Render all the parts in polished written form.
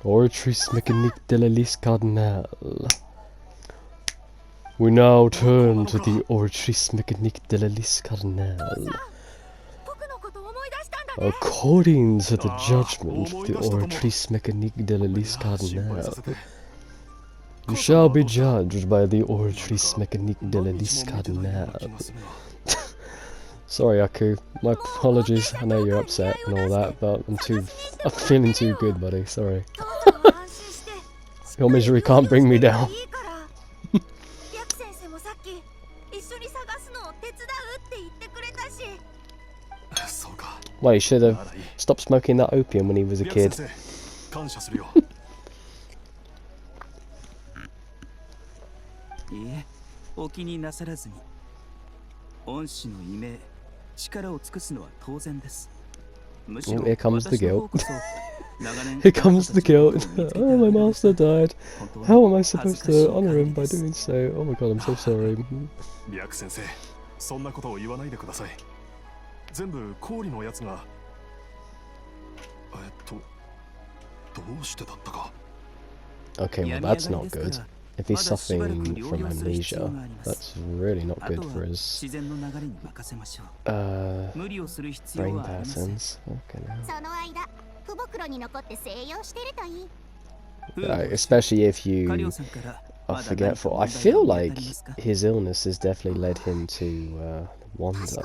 Oratrice mécanique de la liste cardinale. We now turn to the Oratrice mécanique de la liste cardinale. According to the judgment of the Oratrice mécanique de la liste cardinale, you shall be judged by the Oratrice mécanique de la liste cardinale. Sorry, Aku. My apologies. I know you're upset and all that, but I'm feeling too good, buddy. Sorry. Your misery can't bring me down. Well, he should have stopped smoking that opium when he was a kid. Oh, here comes the guilt. Here comes the guilt. Oh, my master died. How am I supposed to honour him by doing so? Oh my god, I'm so sorry. Okay, well that's not good. If he's suffering from amnesia, that's really not good for his brain patterns. Okay, especially if you are forgetful. I feel like his illness has definitely led him to wander.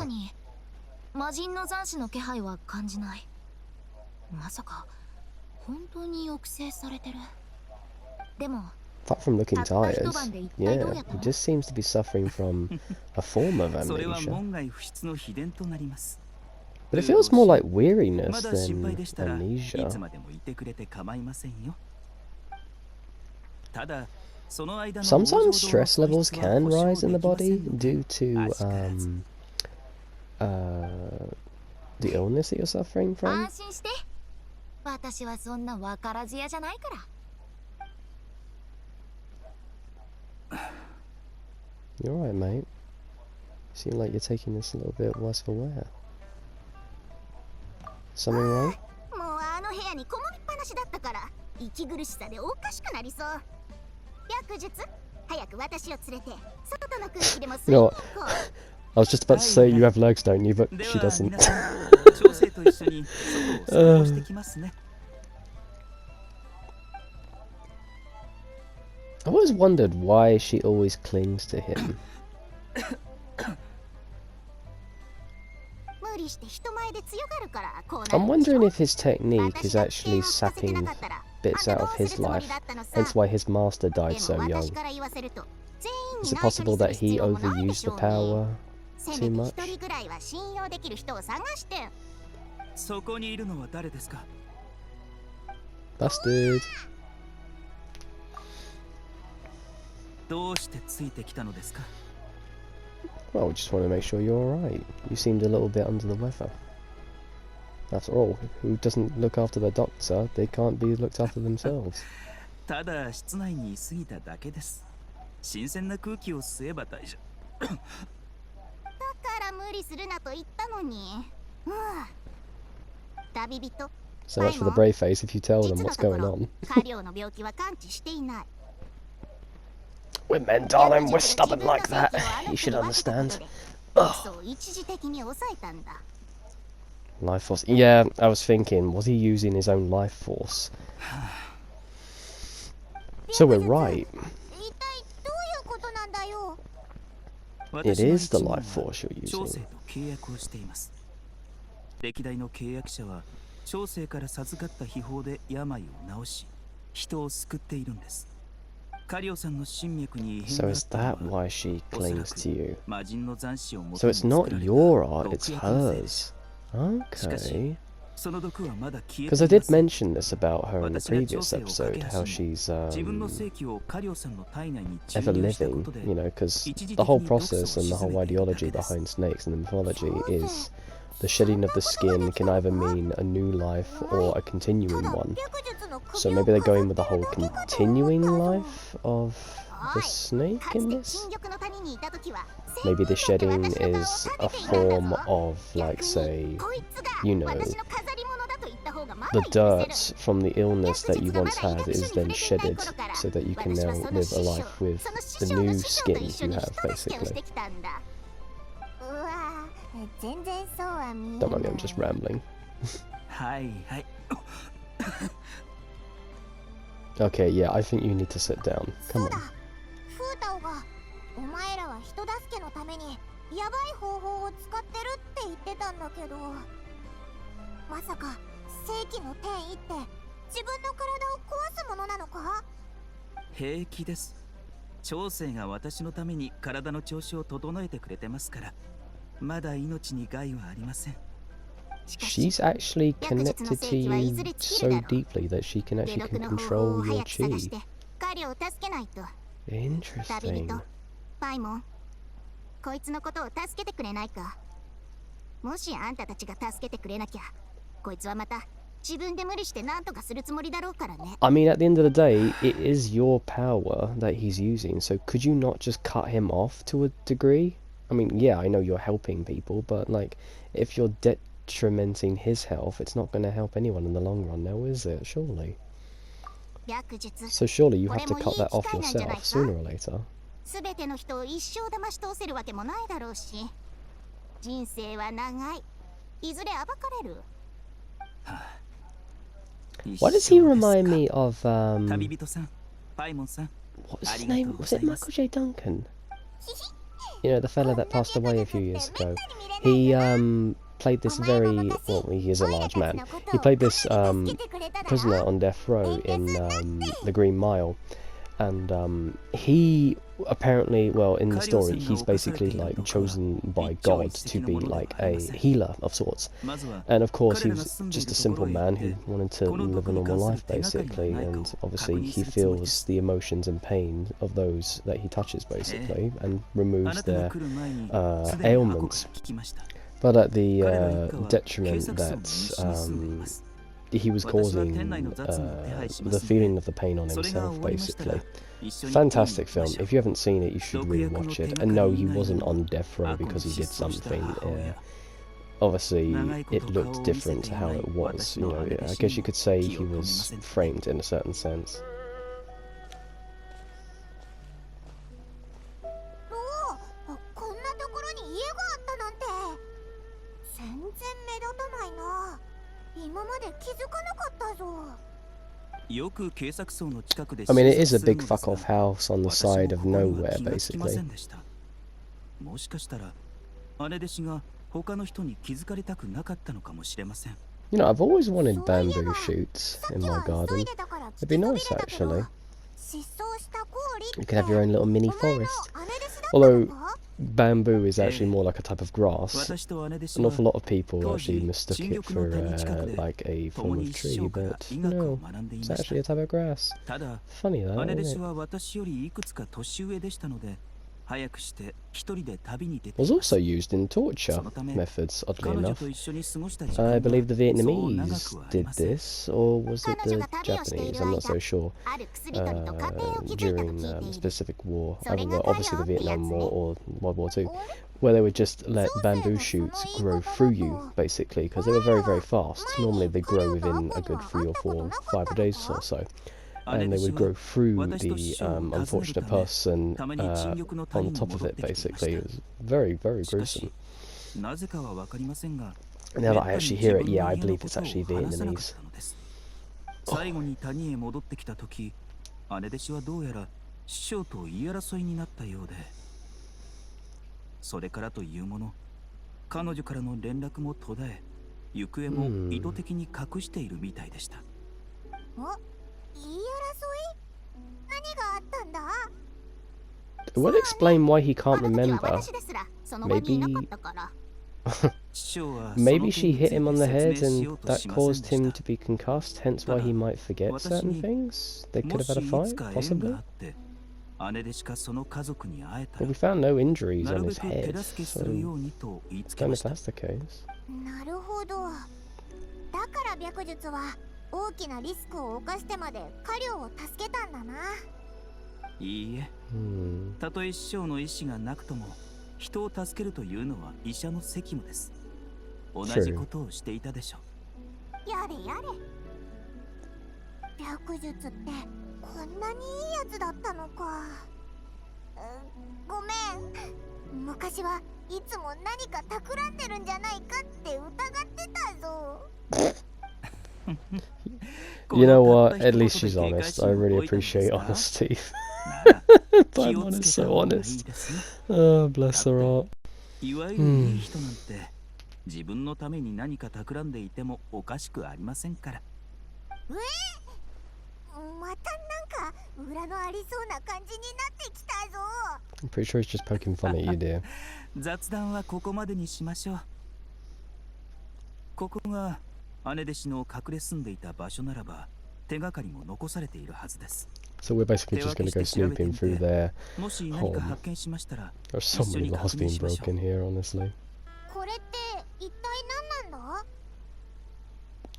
Apart from looking tired, yeah, he just seems to be suffering from a form of amnesia. But it feels more like weariness than amnesia. Sometimes stress levels can rise in the body due to the illness that you're suffering from. You're right, mate. You seem like you're taking this a little bit worse for wear. Something wrong? You know what? I was just about to say you have legs, don't you? But she doesn't. I always wondered why she always clings to him. I'm wondering if his technique is actually sapping bits out of his life, hence why his master died so young. Is it possible that he overused the power too much? Busted. Well, we just want to make sure you're alright. You seemed a little bit under the weather. After all, who doesn't look after the doctor, they can't be looked after themselves. So much for the brave face if you tell them what's going on. We're men, darling, we're stubborn like that. You should understand. Ugh. Life force. Yeah, I was thinking, was he using his own life force? So we're right. It is the life force you're using. So is that why she clings to you? So it's not your art, it's hers. Okay. Because I did mention this about her in the previous episode, how she's ever living, you know, because the whole process and the whole ideology behind snakes and the mythology is the shedding of the skin can either mean a new life or a continuing one. So maybe they're going with the whole continuing life of the snake in this? Maybe the shedding is a form of, like, say, you know, the dirt from the illness that you once had is then shedded so that you can now live a life with the new skin you have, basically. Don't mind me, I'm just rambling. Okay, yeah, I think you need to sit down. Come on. She's actually connected to you so deeply that she can actually control your chi. Interesting. I mean, at the end of the day, it is your power that he's using, so could you not just cut him off to a degree? I mean, yeah, I know you're helping people, but, like, if you're detrimenting his health, it's not going to help anyone in the long run now, is it? Surely. So surely you have to cut that off yourself, sooner or later. Why does he remind me of, what was his name? Was it Michael J. Duncan? You know, the fella that passed away a few years ago. He, played this very, well, he is a large man. He played this, prisoner on death row in, The Green Mile. And, he apparently, well, in the story, he's basically, like, chosen by God to be, like, a healer of sorts. And, of course, he was just a simple man who wanted to live a normal life, basically. And, obviously, he feels the emotions and pain of those that he touches, basically, and removes their, ailments. But at the, detriment that, he was causing the feeling of the pain on himself, basically. Fantastic film. If you haven't seen it, you should really watch it. And no, he wasn't on death row because he did something. Obviously, it looked different to how it was. You know, I guess you could say he was framed in a certain sense. I mean, it is a big fuck-off house on the side of nowhere, basically. You know, I've always wanted bamboo shoots in my garden. It'd be nice, actually. You could have your own little mini forest. Although, bamboo is actually more like a type of grass. An awful lot of people actually mistook it for, like a form of tree, but no, it's actually a type of grass. Funny that, isn't it? Was also used in torture methods, oddly enough. I believe the Vietnamese did this, or was it the Japanese? I'm not so sure. During a specific war, either obviously the Vietnam War or World War II, where they would just let bamboo shoots grow through you, basically, because they were very, very fast. Normally they grow within a good 3 or 4, 5 days or so. And they would grow through the unfortunate person on top of it, basically. It was very, very gruesome. Now that I actually hear it, yeah, I believe it's actually Vietnamese. It would explain why he can't remember. Maybe she hit him on the head and that caused him to be concussed, hence why he might forget certain things. They could have had a fight, possibly. But we found no injuries on his head, so I don't know if that's the case. やれやれ。白術ってこんなにいいやつだったのか。ごめん。昔はいつも何か企んでるんじゃないかって疑ってたぞ。You know what? At least she's honest. I really appreciate honesty. Paimon is so honest. Oh, bless her heart. いわゆるいい人なんて自分のために何か企んでいてもおかしくありませんから。またなんか裏のありそうな感じになってきたぞ。I'm pretty sure he's just poking fun at you, dear. 雑談はここまでにしましょう。ここが姉弟子の隠れ住んでいた場所ならば手がかりも残されているはずです。So we're basically just going to go snooping through their もし何か発見しましたら There's so many laws being broken here, honestly. これって一体何なんだ？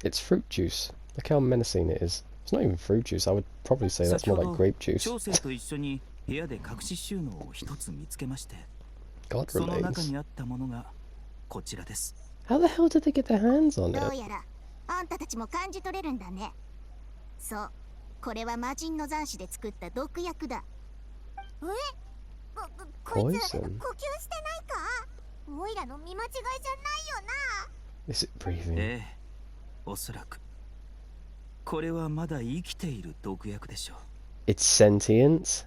It's fruit juice. Look how menacing it is. It's not even fruit juice. I would probably say that's more like grape juice. 長生と一緒に部屋で隠し収納を一つ見つけまして、 God その中 remains. にあったものがこちらです。 How the hell did they get their hands on どう it? やらあんたたちも感じ取れるんだね。そう、これは魔人の残滓で作った毒薬だ。こいつ呼吸してないか？オイラの見間違いじゃないよな。 Is it breathing? ええ、おそらくこれはまだ生きている毒薬でしょう。 It's sentient?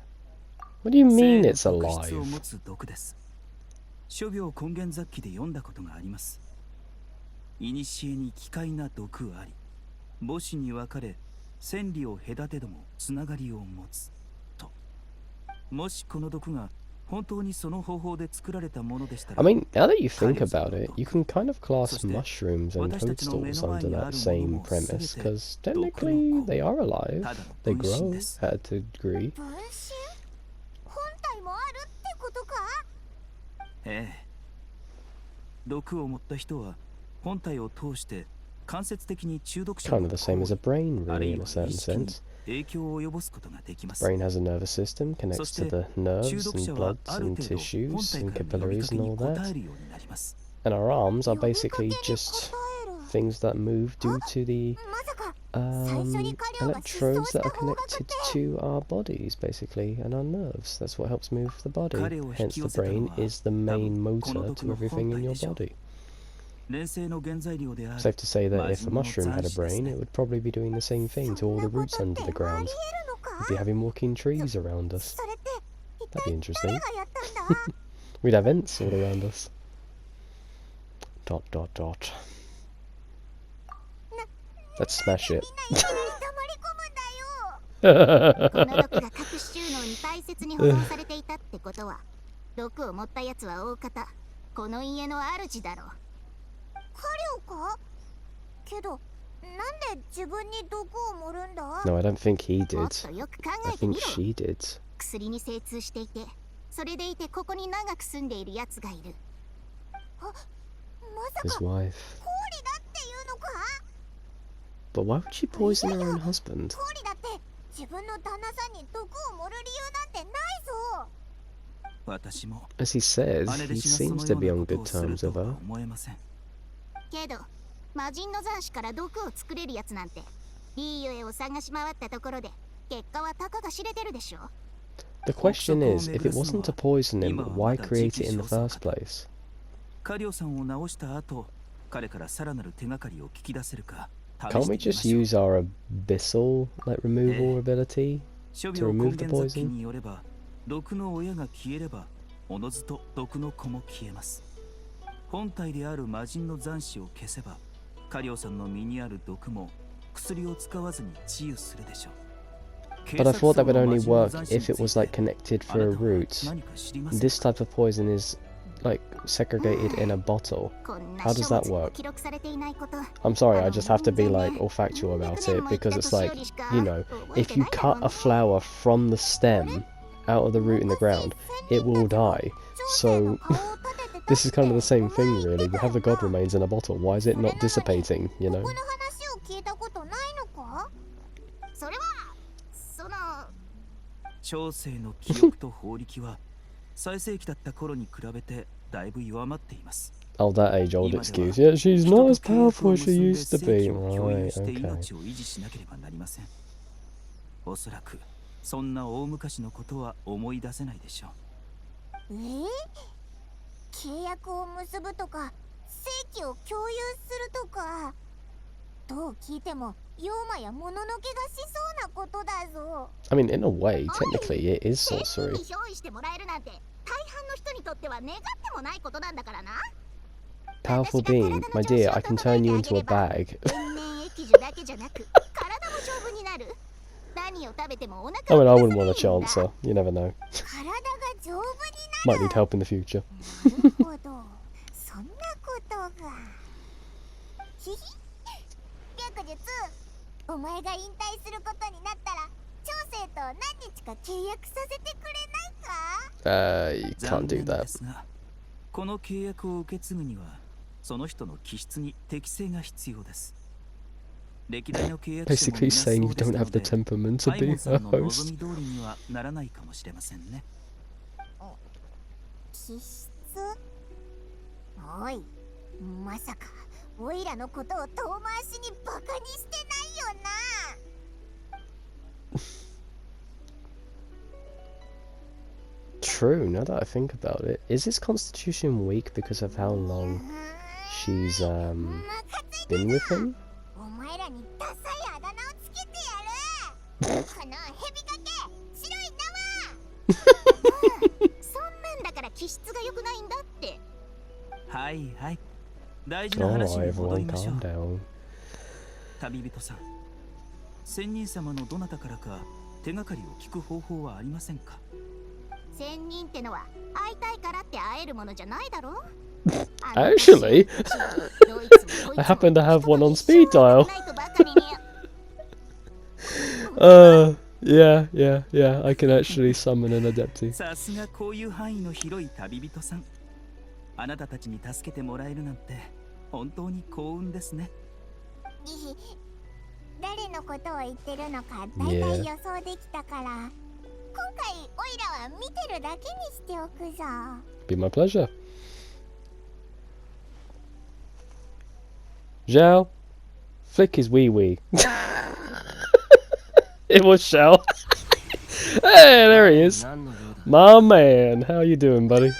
What do you mean it's 生の特質を alive? 持つ毒です。諸行根源雑記で読んだことがあります。古に奇怪な毒あり、母子に分かれ千里を隔てどもつながりを持つと。もしこの毒が本当にその方法で作られたものでしたら、 I mean, now that you think about it, you can kind of class mushrooms and toadstools under that same premise, because technically they are alive, they grow at a degree. 分身？本体もあるってことか？ええ。毒を持った人は本体を通して間接的に中毒者 Kind の of the same as a brain, ある really, い in は a certain 意識に sense. 影響を及ぼすことができます。 Brain has a nervous system, connects to the nerves and bloods and tissues and capillaries and all that. And our arms are basically just things that move due to the electrodes that are connected to our bodies, basically, and our nerves. That's what helps move the body. Hence, the brain is the main motor to everything in your body. Safe to say that if a mushroom had a brain, it would probably be doing the same thing to all the roots under the ground. We'd be having walking trees around us. That'd be interesting. We'd have ants all around us. ... Let's smash it. この毒が隠し収納に大切に保存されていたってことは、毒を持ったやつは大方この家の主だろう。カリオか？けど、なんで自分に毒を盛るんだ？ No, I don't think he もっ did. とよく考 I えてみ think ろ。 she did. 薬に精通していて、それでいてここに長く住んでいるやつがいる。あ、まさ His か wife. 氷だっていうのか？ But why would she poison her own husband? 氷だって自分の旦那さんに毒を盛る理由なんてないぞ。私も As he says, 姉弟 he 子が seems そ to の be よう on なこと good をする terms と with は her. 思えません。けど、魔人の残滓から毒を作れるやつなんていいゆえを探し回ったところで結果はたかが知れてるでしょ。 The question is, if it wasn't to poison him, why create it in the first place? カリオさんを治した後、彼からさらなる手がかりを聞き出せるか試 Can't し we てみま just しょう。 use our abyssal, like, removal ability 諸 to 病根 remove the 源雑記 poison? によれば、毒の親が消えればおのずと毒の子も消えます。本体である魔人の残滓を消せば、カリオさんの身にある毒も薬を使わずに治癒するでしょう。 But I thought that would only work if it was, like, connected for a root. This type of poison is, like, segregated in a bottle. How does that work? I'm sorry, I just have to be, like, all factual about it, because it's like, you know, if you cut a flower from the stem out of the root in the ground, it will die. So, this is kind of the same thing, really. We have the god remains in a bottle. Why is it not dissipating, you know? 長生の記憶と法力は最盛期だった頃に比べてだいぶ弱まっています。Oh, that age-old excuse. Yeah, she's not as powerful as she used to be. Right, okay. おそらくそんな大昔のことは思い出せないでしょう。契約を結ぶとか、正規を共有するとか、どう聞いても妖魔やもののけがしそうなことだぞ。I mean, in a way, technically, it is sorcery. に憑依してもらえるなんて、大半の人にとっては願ってもないことなんだからな。Powerful being, my dear, I can turn you into a bag. 天然液樹だけじゃなく、体も丈夫になる。何を食べてもお腹 I mean, I wouldn't want a chancer. You never know. 体が丈夫になる。 Might need help in the future. なるほど、そんなことが。ひひ、白術、お前が引退することになったら、長生と何日か契約させてくれないか？ You can't do that. この契約を受け継ぐには、その人の気質に適性が必要です。歴代の契約者も Basically saying you don't have the temperament to be a サイモンさんの望 host. み通りにはならないかもしれませんね。気質？おい、まさかオイラのことを遠回しにバカにしてないよな。 True, now that I think about it. Is his constitution weak because of how long she's been with him? お前らにダサいあだ名をつけてやる。このヘビかけ白い縄。そんなんだから気質が良くないんだって。はいはい、大事な Alright, 話に戻り everyone, ましょ calm う。 down. 旅人さん、仙人様のどなたからか手がかりを聞く方法はありませんか？仙人ってのは会いたいからって会えるものじゃないだろ。 Actually, I happen to have one on speed dial. Yeah, I can actually summon an Adepti. さすがこういう範囲の広い旅人さん。あなたたちに助けてもらえるなんて本当に幸運ですね。誰のことを言ってるのかだいたい予想できたから、今回オイラは見てるだけにしておくぞ。 Be my pleasure. Zhao, flick his wee wee. It was Shell. Hey, there he is. My man, how you doing, buddy?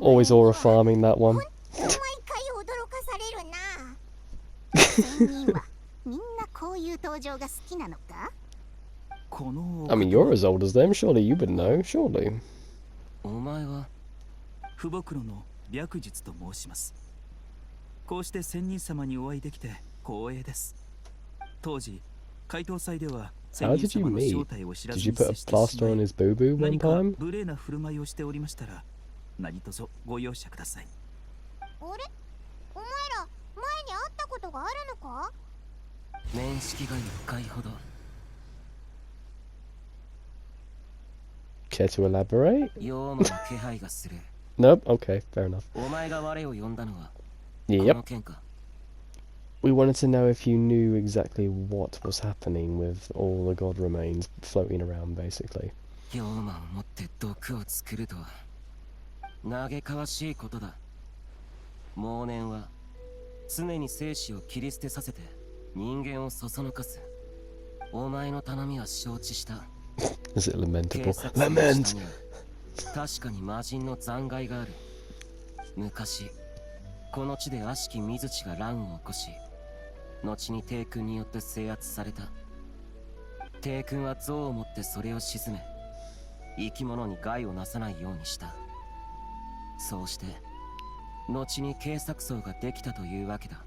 Always aura farming that one. 毎回驚かされるな。仙人はみんなこういう登場が好きなのか？ I mean, you're as old as them. Surely you would know. Surely. お前は父母の白術と申します。こうして仙人様にお会いできて光栄です。当時怪盗祭では仙人様の正体を知らずに接してしまい、何か無礼な振る舞いをしておりましたら何卒ご容赦ください。あれ？お前ら前に会ったことがあるのか？面識が1回ほど。 Care to elaborate? 妖魔の気配がする。 Nope. Okay, fair enough. お前が我を呼んだのは Yep. We wanted to know if you knew exactly what was happening with all the god remains floating around, basically. 妖魔を持って毒を作るとは嘆かわしいことだ。妄念は常に生死を切り捨てさせて人間をそそのかす。お前の頼みは承知した。 Is it lamentable? Lament! 確かに魔人の残骸がある。昔この地で悪しき水地が乱を起こし、後に帝君によって制圧された。帝君は像を持ってそれを鎮め、生き物に害をなさないようにした。そうして後に警察層ができたというわけだ。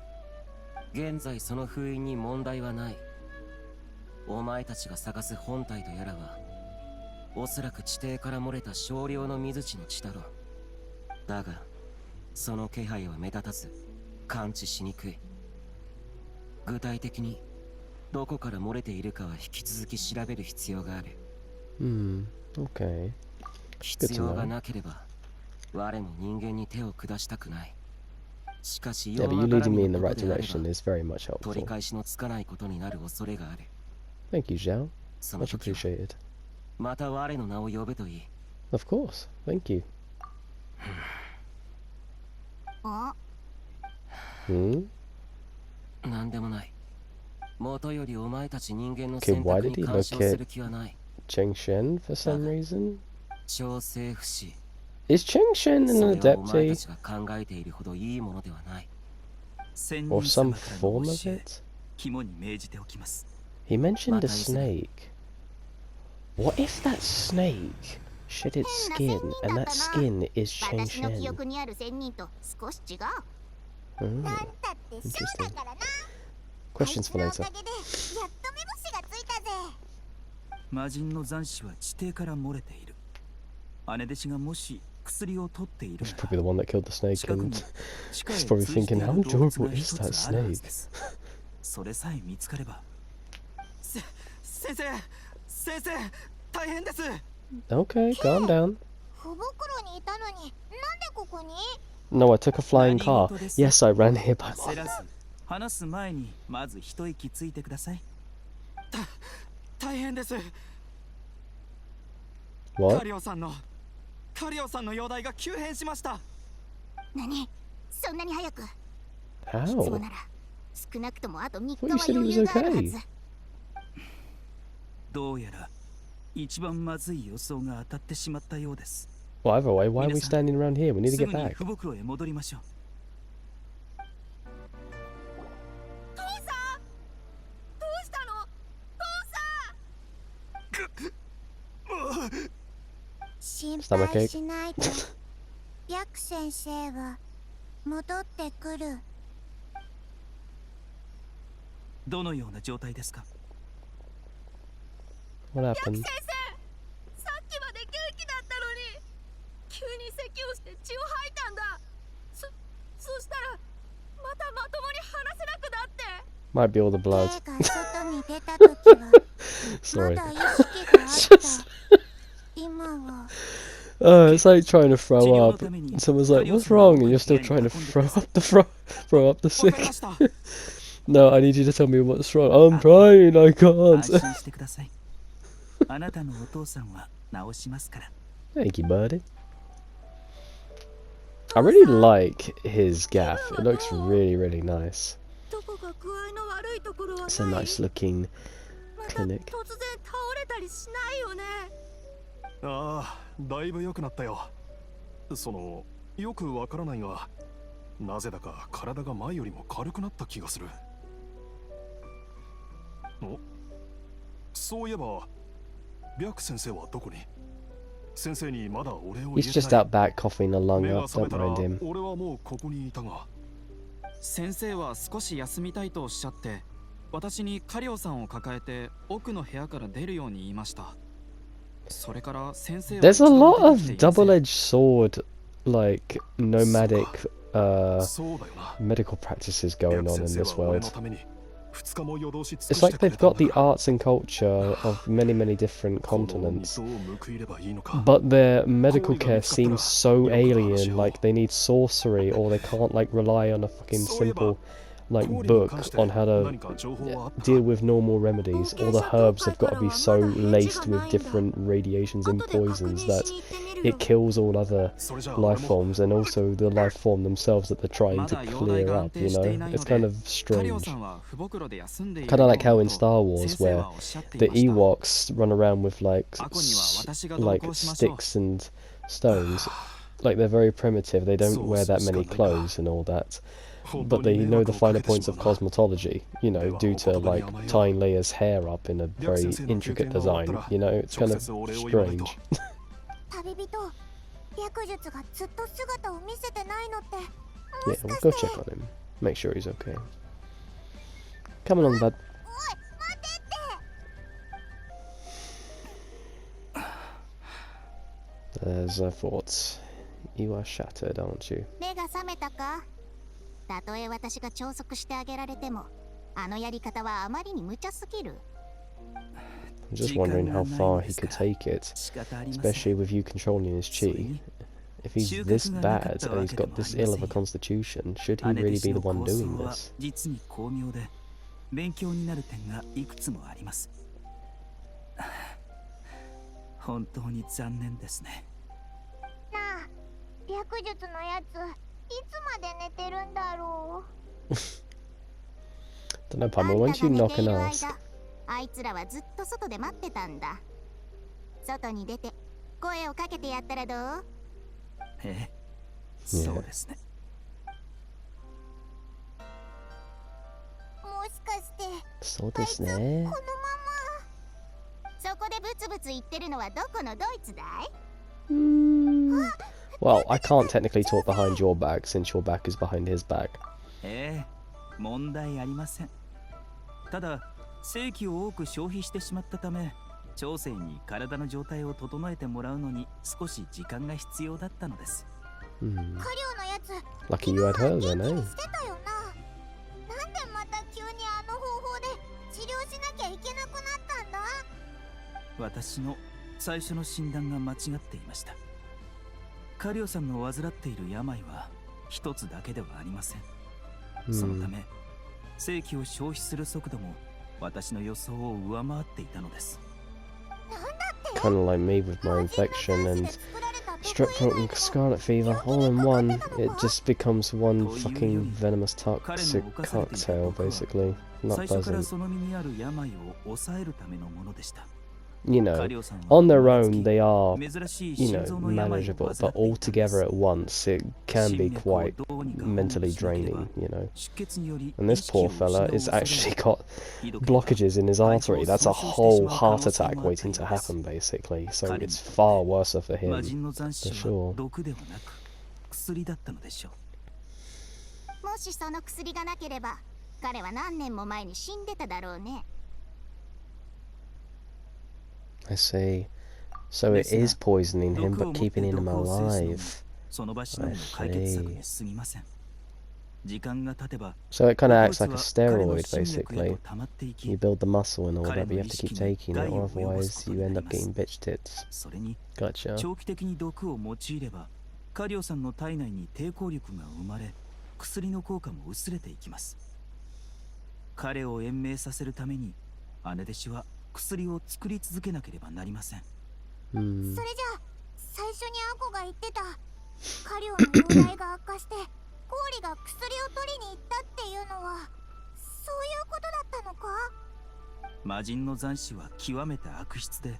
現在その封印に問題はない。お前たちが探す本体とやらはおそらく地底から漏れた少量の水地の血だろう。だがその気配は目立たず感知しにくい。具体的にどこから漏れているかは引き続き調べる必要がある。Okay. 必要がなければ我も人間に手を下したくない。しかし Yeah, but you leading me in the right direction is very much 取り helpful. 返しのつかないことになる恐れがある。 Thank you, Zhao. その Much 時は appreciated. また我の名を呼ぶといい。 Of course. Thank you. あ、Hmm? なんでもない。元よりお前たち人間の Okay, 選 why 択 did に he 干渉 look す at る気はない。 Chengshen for some reason? 超政府士。 Is Chengshen そ an れはお前た adepti? ちが考えているほどいいものではない。 Or some form of it? 肝に銘じておきます。 He mentioned a snake. What if that snake shed its skin and that skin is 私の記 Chengshen? 憶にある仙人と少し違う。 Hmm, なんたってショーだ interesting. からな。 Questions for あい later. つのおかげでやっと目星がついたぜ。魔人の残滓は地底から漏れている。姉弟子がもし薬を取っている He's なら probably the one that killed the snake, 近く and に地下へ he's probably 通じてい thinking, る how 洞窟 durable が is 一 that つあるはず snake? です。それさえ見つかれば。先生、先生、大変です。 Okay, calm down. 小袋にいたのに、なんでここに？ No, I took a flying car. Yes, I ran here by 焦ら one. ず話す前にまず一息ついてください。大変です。 What? カリオさんの容体が急変しました。何？そんなに早く？いつも How? なら少なくともあと3日 Well, は you said he 余 was 裕があるはず。 okay. どうやら一番まずい予想が当たってしまったようです。 Well, either way, why are we standing around here? We need to す get ぐに back. 不袋へ戻りましょう。父さん、どうしたの？父さん。心 Stomach 配 ache. しないで。白先生は戻ってくる。どのような状態ですか？ What 白 happened? 先生、さっきまで元気だったのに、急に咳をして血を吐いたんだ。そしたらまたまともに話せなくなって。 Might be all the blood. 霊が外に出た時は Sorry. まだ意識があった。今は It's like trying to throw up. Someone's like, "What's wrong?" And you're still trying to throw up the わかり sick. ました。 No, I need you to tell me what's wrong. I'm trying. I 安 can't. 心してください。あなたのお父さんは治しますから。 Thank you, birdie. I really like his gaff. It looks really, really nice. どこか具合の悪いところは It's a ない？ nice looking また突然 clinic. 倒れたりしないよね。ああ、だいぶ良くなったよ。よくわからないが、なぜだか体が前よりも軽くなった気がする。お、そういえば、白先生はどこに？先生にまだお礼を言 He's えて just ない。 out back coughing a lung 目が up. 覚め Don't たら mind him. 俺はもうここにいたが。先生は少し休みたいとおっしゃって、私にカリオさんを抱えて奥の部屋から出るように言いました。それから先生は There's a lot of 一度も出てきていません。 double-edged sword, like nomadic そうだよな。 medical practices going 白 on in 先生 this は俺 world. のために2日も夜通し尽く It's して like くれ they've たん got the だから arts and culture of many, many different この恩に continents, どう報いればいいのか。 but their medical care seems so alien. Like they need sorcery, or they can't like rely on a fucking simple like book on how to 何か情報はあった？ deal with normal remedies. All the herbs have got to be so laced with different radiations and poisons that it kills all other それじゃあ life 俺も forms and also the life form themselves that they're trying ま to だ容体 clear が安 up, you 定してい know? ない It's の kind で、 of カリオ strange. さんは不袋で休んでいる Kind of like how in と Star Wars 先生 where はおっしゃってい the ました。 Ewoks run around with like 過去には私が同 like 行しましょう。 sticks and stones. Like they're very primitive. They don't wear that many clothes and all that. 本 But 当 they に know 迷 the 惑をか finer けてし points ま of うな。 cosmetology, you know, due to like tying Leia's hair up in a very intricate design, you know, it's kind of strange. 旅人、白術がずっと姿を見せてないのって、 Yeah, we'll go check on him. Make sure he's okay. Come along, bud. おい、待ってって。 As I thought. You are shattered, aren't you? 目が覚めたか？たとえ私が超速してあげられても、あのやり方はあまりに無茶すぎる。 I'm just wondering how far he could take it, especially with you controlling his chi. If he's this bad and he's got this ill of a constitution, should he really be the one doing this? 実に巧妙で勉強になる点がいくつもあります。本当に残念ですね。なあ、白術のやついつまで寝てるんだろう。Don't know, Pamela, why don't you knock and あんたが寝ている ask? 間、あいつらはずっと外で待ってたんだ。外に出て声をかけてやったらどう？ええ、そうですね。もしかしてそうですね。このままそこでブツブツ言ってるのはどこのドイツだい？ Well, I can't technically talk behind your back since your back is behind his back. ええ、問題ありません。ただ正規を多く消費してしまったため、長生に体の状態を整えてもらうのに少し時間が必要だったのです。カリオのやつ Lucky you had her 元 then, 気 eh? にしてたよな。なんでまた急にあの方法で治療しなきゃいけなくなったんだ？私の最初の診断が間違っていました。カリオさんの患っている病は一つだけではありません。そのため正規を消費する速度も私の予想を上回っていたのです。Kind of like me with my infection and strep throat and scarlet fever all in one. It just becomes one fucking venomous toxic cocktail, basically. Not 最初から pleasant. その身にある病を抑えるためのものでした。 You know, on their own they are, you know, manageable, but all together at once it can be quite mentally draining, you know. And this poor fella is actually got blockages in his artery. That's a whole heart attack waiting to happen, basically. So it's far worse for him, for sure. もしその薬がなければ彼は何年も前に死んでただろうね。 I see. So it is poisoning him, but keeping him alive. I see. So it kind of acts like a steroid, basically. You build the muscle and all that, but you have to keep taking it, or otherwise you end up getting bitch tits. Gotcha. 長期的に毒を用いれば、カリオさんの体内に抵抗力が生まれ、薬の効果も薄れていきます。彼を延命させるために、姉弟子は薬を作り続けなければなりません。それじゃあ最初にアコが言ってたカリオの容体が悪化してコーリが薬を取りに行ったっていうのはそういうことだったのか？魔人の残滓は極めて悪質で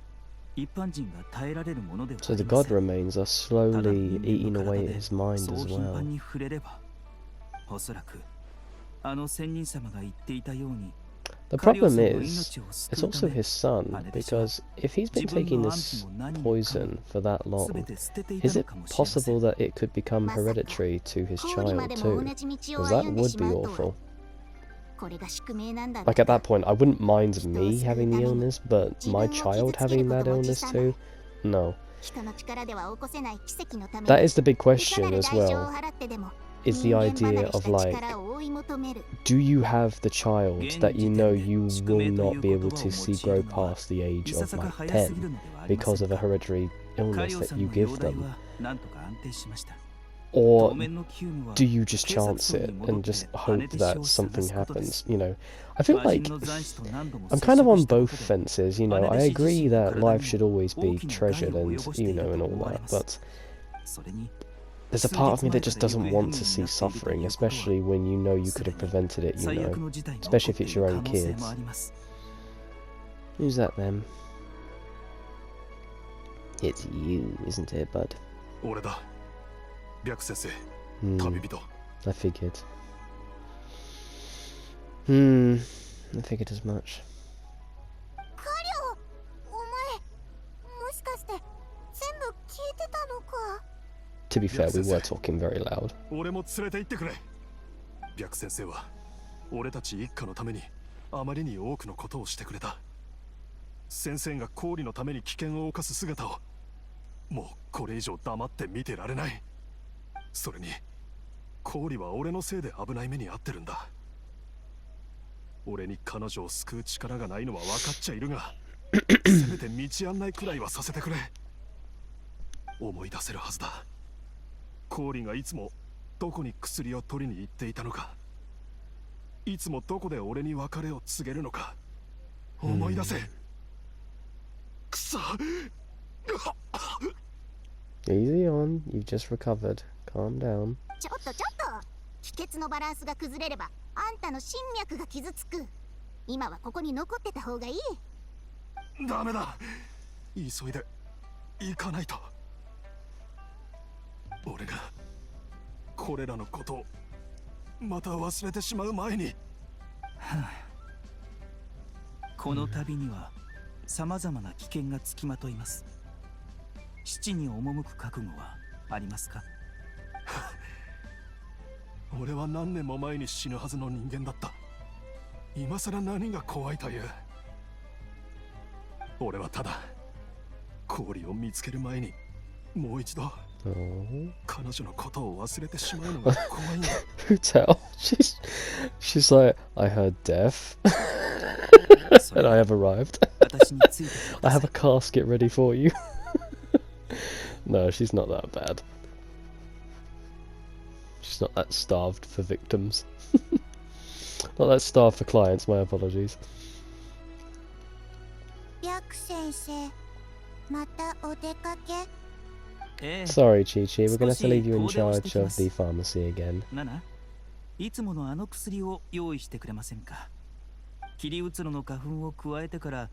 一般人が耐えられるものではあ So り the ませ god ん。 remains are slowly eating away at his mind そう as 頻 well. 繁に触れれば、おそらくあの仙人様が言っていたように The problem is, it's also his son, because if he's been taking this poison for that long, is it possible that it could become hereditary to his child too? Because that would be awful. Like at that point, I wouldn't mind me having the illness, but my child having that illness too? No. That is the big question as well. Is the idea of like, do you have the child that you know you will not be able to see grow past the age of like 10 because of a hereditary illness that you give them? Or do you just chance it and just hope that something happens, you know? I feel like I'm kind of on both fences, you know. I agree that life should always be treasured and, you know, and all that, but there's a part of me that just doesn't want to see suffering, especially when you know you could have prevented it, you know. Especially if it's your own kids. Who's that then? It's you, isn't it, bud? 俺だ。白先生、 Hmm, 旅人。 I figured. I figured as much. カリオ、お前、もしかして全部聞いてたのか？ To be fair, we were talking very loud. 俺も連れて行ってくれ。白先生は俺たち一家のためにあまりに多くのことをしてくれた。先生が氷のために危険を冒す姿をもうこれ以上黙って見てられない。それに氷は俺のせいで危ない目に遭ってるんだ。俺に彼女を救う力がないのは分かっちゃいるがせめて道案内くらいはさせてくれ。思い出せるはずだ。氷がいつもどこに薬を取りに行っていたのか、いつもどこで俺に別れを告げるのか思い出せ。くそ。Easy on, you've just recovered. Calm down. ちょっと気血のバランスが崩れればあんたの心脈が傷つく。今はここに残ってた方がいい。ダメだ、急いで行かないと。俺がこれらのことをまた忘れてしまう前に。この旅には様々な危険がつきまといます。七に赴く覚悟はありますか？俺は何年も前に死ぬはずの人間だった。今さら何が怖いという。俺はただ氷を見つける前にもう一度彼女のことを忘れてしまうのが怖いんだ。Tell. She's like, I heard death. And I have arrived. I have a casket ready for you. No, she's not that bad. She's not that starved for victims. Not that starved for clients, my apologies. 白先生、またお出かけ。Sorry, Chi-Chi, we're gonna have to leave you in charge of the pharmacy again. いつものあの薬を用意してくれませんか？切りうつろの花粉を加えてから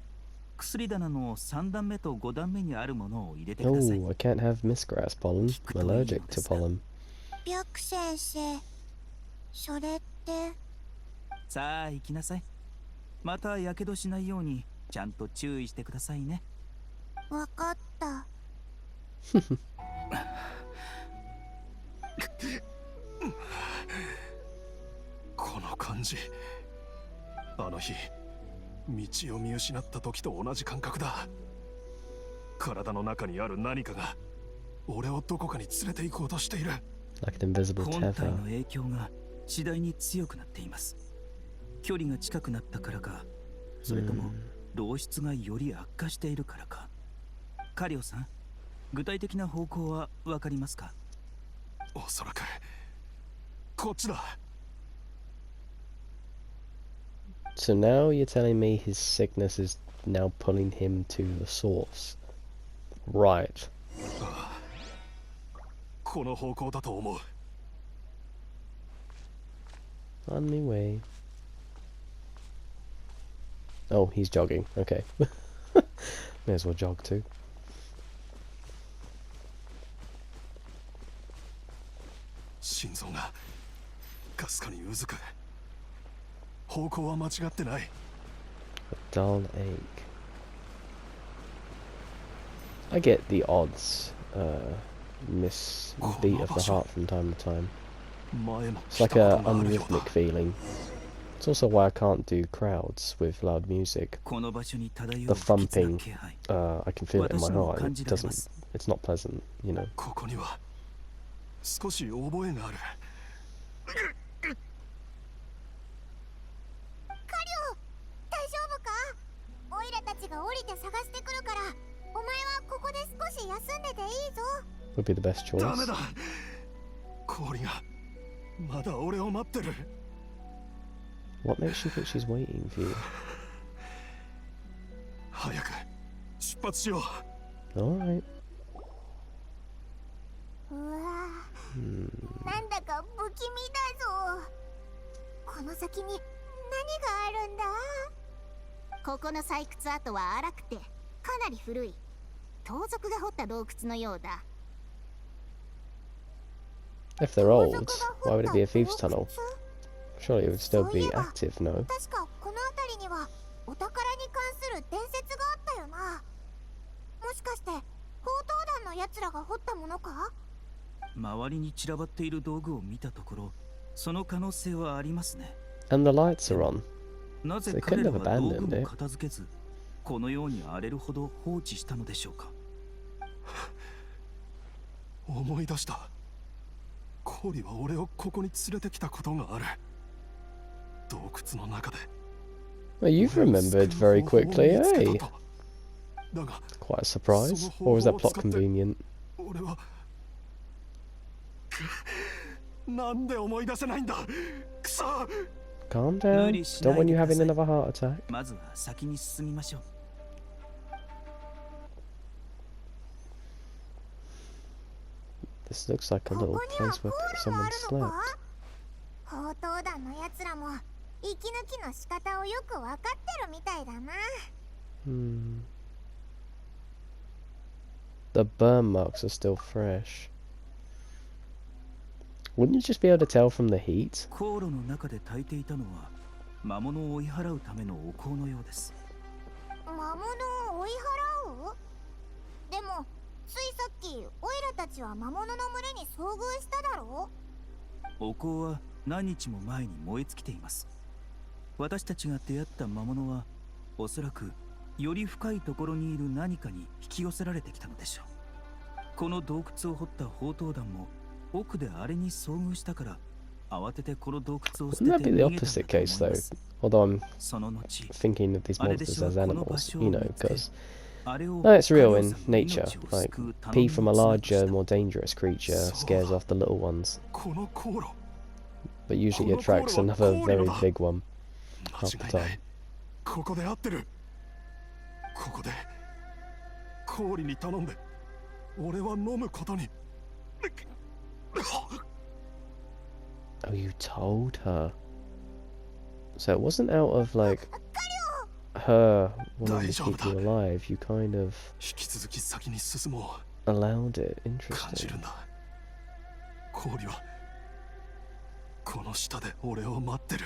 薬棚の3段目と5段目にあるものを入れてください。Oh, I can't have Mistgrass pollen. I'm allergic to pollen. 白先生、それって。さあ行きなさい。またやけどしないようにちゃんと注意してくださいね。わかった。この感じ、あの日道を見失った時と同じ感覚だ。体の中にある何かが俺をどこかに連れて行こうとしている。Like an invisible 本体 tether. の影響が次第に強くなっています。距離が近くなったからか、それとも漏出がより悪化しているからか。カリオさん、具体的な方向はわかりますか？おそらくこっちだ。So now you're telling me his sickness is now pulling him to the source. Right. この方向だと思う。On my way. Oh, he's jogging. Okay. May as well jog too. 心臓がかすかにうずく。方向は間違ってない。A dull ache. I get the odds miss beat of the heart from time to time. 前も It's like a unrhythmic feeling. It's also why I can't do crowds with loud music. この場所に漂 The う不吉な thumping, 気配。 I can feel it in my 私も heart. 感 It じられま doesn't. す。 It's not pleasant, you know. ここには少し覚えがある。大丈夫か？オイラたちが降りて探してくるから、お前はここで少し休んでていいぞ。 Would be the best choice. ダメだ。氷がまだ俺を待ってる。What makes you think she's waiting for you? 早く出発しよう。 Alright. うわぁ、なんだか不気味だぞ。この先に何があるんだ？ここの採掘跡は荒くてかなり古い。盗賊が掘った洞窟のようだ。 If they're old, why would it be a thieves' tunnel? Surely it would still be active, no? 確かこの辺りにはお宝に関する伝説があったよな。もしかして宝刀団の奴らが掘ったものか？周りに散らばっている道具を見たところ、その可能性はありますね。 And the lights are on. なぜ They 彼 couldn't ら have は道 abandoned 具 it. も片付けず、このように荒れるほど放置したのでしょうか。思い出した。コーリは俺をここに連れてきたことがある。洞窟の中で。 Well, you've remembered very quickly, eh? だが Quite a surprise. Or was that plot convenient? 俺はなんで思い出せないんだ。くそ。 Calm down. Don't want you having another heart attack. まずは先に進みましょう。This looks like a little place where someone slept. 宝刀団のやつらも息抜きの仕方をよくわかってるみたいだな。The burn marks are still fresh. Wouldn't you just be able to tell from the heat? 航路の中で焚いていたのは魔物を追い払うためのお香のようです。魔物を追い払う？でもついさっきオイラたちは魔物の群れに遭遇しただろう？お香は何日も前に燃え尽きています。私たちが出会った魔物はおそらくより深いところにいる何かに引き寄せられてきたのでしょう。この洞窟を掘った宝刀団も奥であれに遭遇したから慌ててこの洞窟を捨て Wouldn't て that be the 逃げたん opposite だと case 思いま though? す。 Although I'm その後 thinking of these あれで monsters しは as この場 animals, 所を you know, 見つけ because あれを no, it's real カリオ in さんの nature. 命を Like 救う頼 pee み from a の綱とし larger, た。 more dangerous creature scares off the little ones, この航路 but usually この attracts 航路は another 氷の very だ。 big one 間 half the 違いな time. い。ここで合ってる。ここで氷に頼んで俺は飲むことに。 Oh, you told her. So it wasn't out of like her wanting to keep you alive. You kind of 引き続き先に進もう。 allowed it. 感じ Interesting. るんだ。氷はこの下で俺を待ってる。